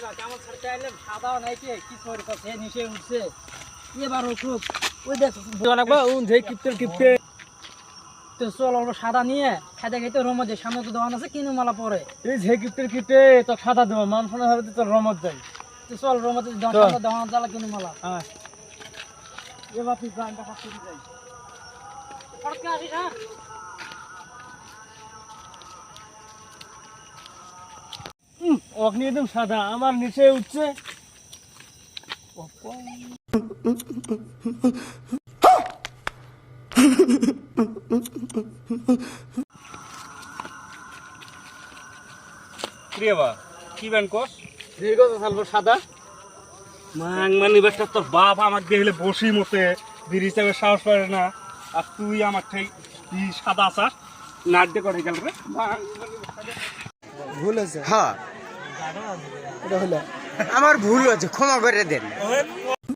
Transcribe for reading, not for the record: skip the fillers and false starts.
কেমন ছাড়তে আইলে সাদাও নাই কি করে তো সে নিচে উঠছে এবার খুব ওই দেখ লাগবা উন যে কিপতে তো চল অল্প সাদা নিয়ে খাইতে খাইতে রমজে সামনে তো দোকান আছে কিনু মালা পরে এই যে কিপতে তো সাদা দেবো মান শোনা হবে তো রমত যাই তো চল রমজে দোকান জ্বালা কিনু মালা হ্যাঁ এবার তুই গানটা কাজ করে যাই ফটকে আসিস হ্যাঁ অগ্নি একদম সাদা আমার নিচে উঠছে কি ব্যান কস দীর্ঘ থাকবো সাদা মাং মানে বেটা তোর বাপ আমাকে দেখলে বসি মতে বিড়ি হিসাবে সাহস করে না আর তুই আমার ঠিক সাদা আসাস নাড়তে করে গেল রে ভুল হয়েছে হ্যাঁ এটা হলো আমার ভুল হয়েছে ক্ষমা করে দেন